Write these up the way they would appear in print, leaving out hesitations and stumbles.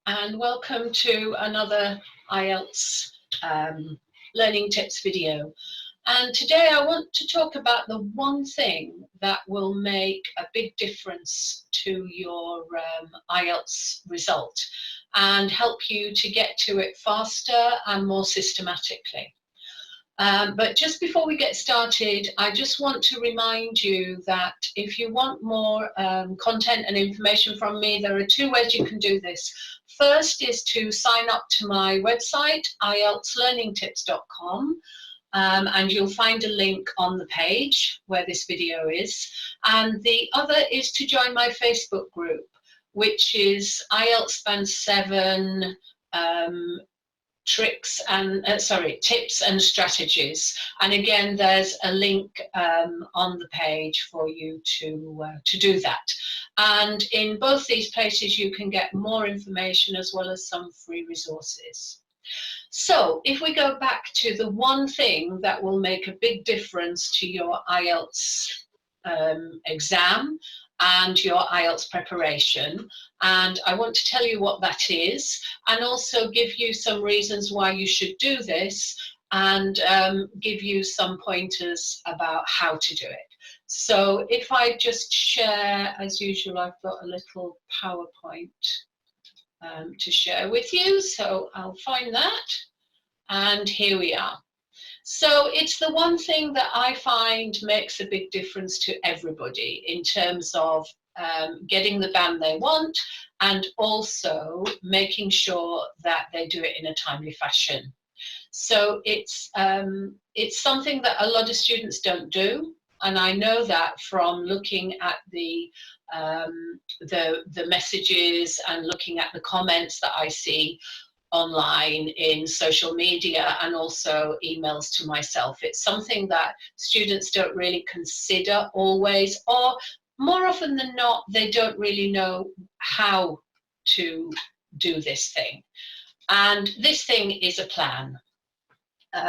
and welcome to another IELTS learning tips video. And today I want to talk about the one thing that will make a big difference to your IELTS result and help you to get to it faster and more systematically. But just before we get started, I just want to remind you that if you want more content and information from me, there are two ways you can do this. First is to sign up to my website, IELTSlearningtips.com, and you'll find a link on the page where this video is. And the other is to join my Facebook group, which is IELTS Band 7 tips and strategies, and again there's a link on the page for you to do that. And in both these places you can get more information as well as some free resources. So if we go back to the one thing that will make a big difference to your IELTS exam and your IELTS preparation, and I want to tell you what that is and also give you some reasons why you should do this and give you some pointers about how to do it. So if I just share, as usual, I've got a little PowerPoint to share with you, so I'll find that, and here we are. So it's the one thing that I find makes a big difference to everybody in terms of getting the band they want and also making sure that they do it in a timely fashion. So it's something that a lot of students don't do, and I know that from looking at the messages and looking at the comments that I see online in social media and also emails to myself. It's something that students don't really consider always, or more often than not, they don't really know how to do this thing. And this thing is a plan.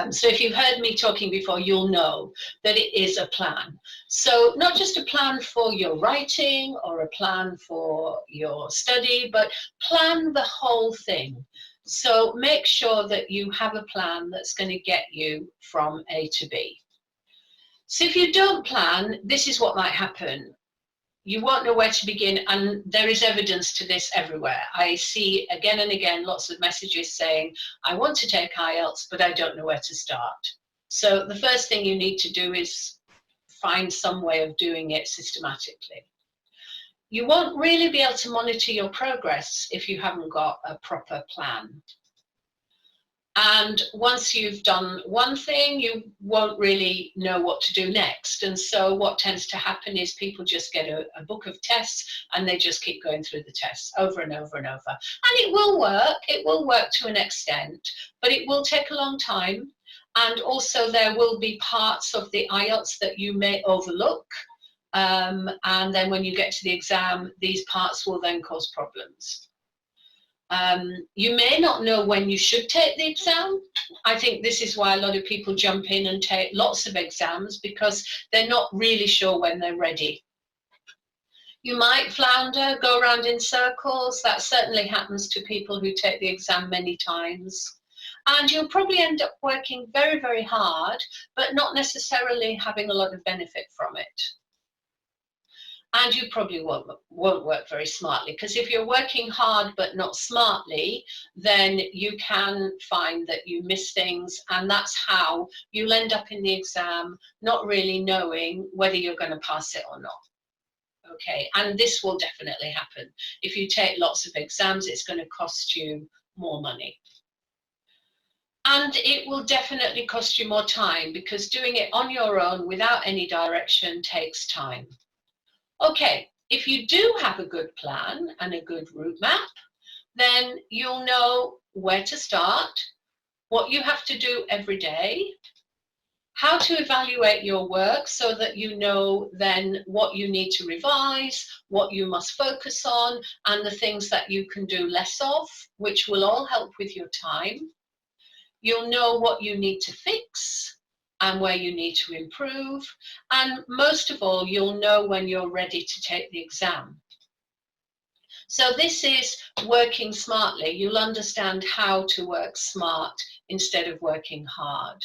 So if you've heard me talking before, you'll know that it is a plan. So not just a plan for your writing or a plan for your study, but plan the whole thing. So make sure that you have a plan that's going to get you from A to B. So if you don't plan, this is what might happen. You won't know where to begin, and there is evidence to this everywhere. I see again and again lots of messages saying, I want to take IELTS, but I don't know where to start. So the first thing you need to do is find some way of doing it systematically. You won't really be able to monitor your progress if you haven't got a proper plan. And once you've done one thing, you won't really know what to do next. And so what tends to happen is people just get a book of tests and they just keep going through the tests over and over and over. And it will work to an extent, but it will take a long time. And also there will be parts of the IELTS that you may overlook. And then when you get to the exam, these parts will then cause problems. You may not know when you should take the exam. I think this is why a lot of people jump in and take lots of exams, because they're not really sure when they're ready. You might flounder, go around in circles. That certainly happens to people who take the exam many times. And you'll probably end up working very, very hard, but not necessarily having a lot of benefit from it. And you probably won't work very smartly, because if you're working hard but not smartly, then you can find that you miss things, and that's how you'll end up in the exam not really knowing whether you're going to pass it or not. Okay, and this will definitely happen. If you take lots of exams, it's going to cost you more money. And it will definitely cost you more time, because doing it on your own without any direction takes time. Okay, if you do have a good plan and a good route map, then you'll know where to start, what you have to do every day, how to evaluate your work so that you know then what you need to revise, what you must focus on, and the things that you can do less of, which will all help with your time. You'll know what you need to fix and where you need to improve, and most of all, you'll know when you're ready to take the exam. So this is working smartly. You'll understand how to work smart instead of working hard.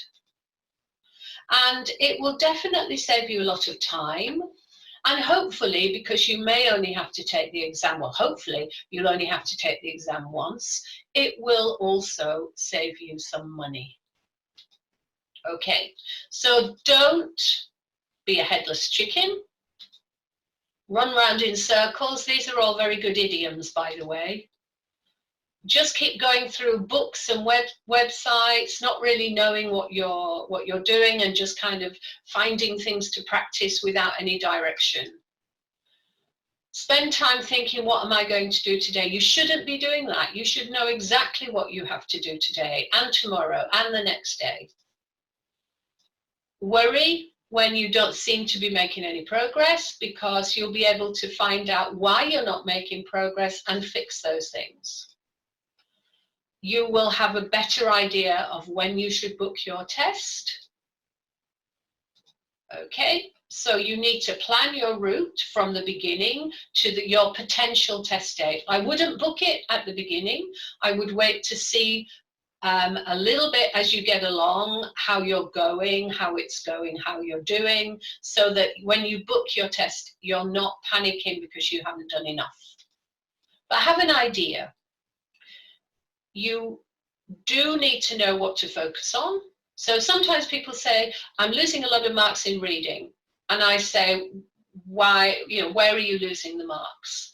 And it will definitely save you a lot of time. And hopefully, because you may only have to take the exam, well, hopefully you'll only have to take the exam once, it will also save you some money. Okay, so don't be a headless chicken. Run round in circles. These are all very good idioms, by the way. Just keep going through books and websites, not really knowing what you're doing, and just kind of finding things to practice without any direction. Spend time thinking, what am I going to do today? You shouldn't be doing that. You should know exactly what you have to do today and tomorrow and the next day. Worry when you don't seem to be making any progress, because you'll be able to find out why you're not making progress and fix those things. You will have a better idea of when you should book your test. Okay, so you need to plan your route from the beginning to your potential test date. I wouldn't book it at the beginning. I would wait to see a little bit as you get along, how you're going, how it's going, how you're doing, so that when you book your test, you're not panicking because you haven't done enough. But have an idea. You do need to know what to focus on. So sometimes people say, I'm losing a lot of marks in reading. And I say, why, where are you losing the marks?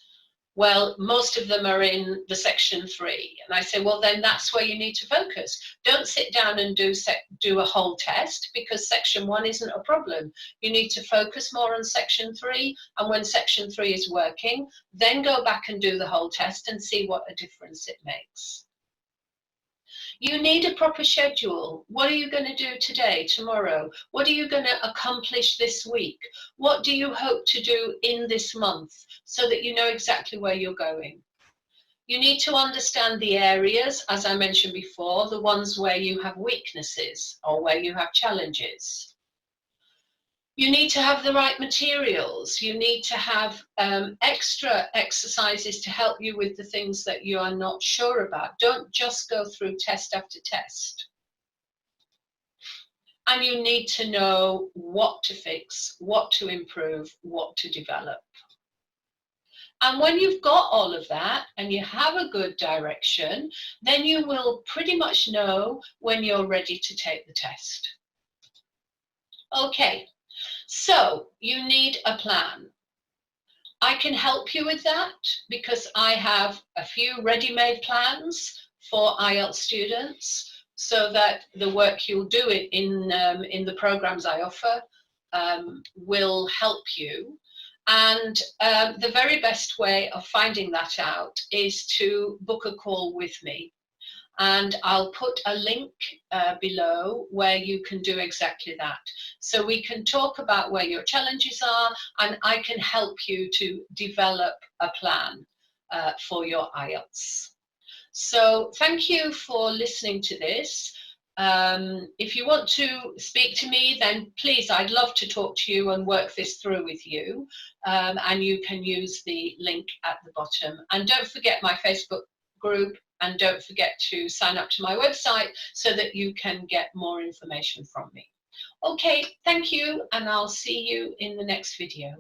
Well, most of them are in the section 3. And I say, well, then that's where you need to focus. Don't sit down and do a whole test, because section 1 isn't a problem. You need to focus more on section 3. And when section 3 is working, then go back and do the whole test and see what a difference it makes. You need a proper schedule. What are you going to do today, tomorrow? What are you going to accomplish this week? What do you hope to do in this month, so that you know exactly where you're going? You need to understand the areas, as I mentioned before, the ones where you have weaknesses or where you have challenges. You need to have the right materials. You need to have extra exercises to help you with the things that you are not sure about. Don't just go through test after test. And you need to know what to fix, what to improve, what to develop. And when you've got all of that and you have a good direction, then you will pretty much know when you're ready to take the test. Okay. So you need a plan. I can help you with that, because I have a few ready-made plans for IELTS students, so that the work you'll do in the programs I offer will help you. And the very best way of finding that out is to book a call with me. And I'll put a link below where you can do exactly that. So we can talk about where your challenges are, and I can help you to develop a plan for your IELTS. So thank you for listening to this. If you want to speak to me, then please, I'd love to talk to you and work this through with you. And you can use the link at the bottom. And don't forget my Facebook group. And don't forget to sign up to my website so that you can get more information from me. Okay, thank you, and I'll see you in the next video.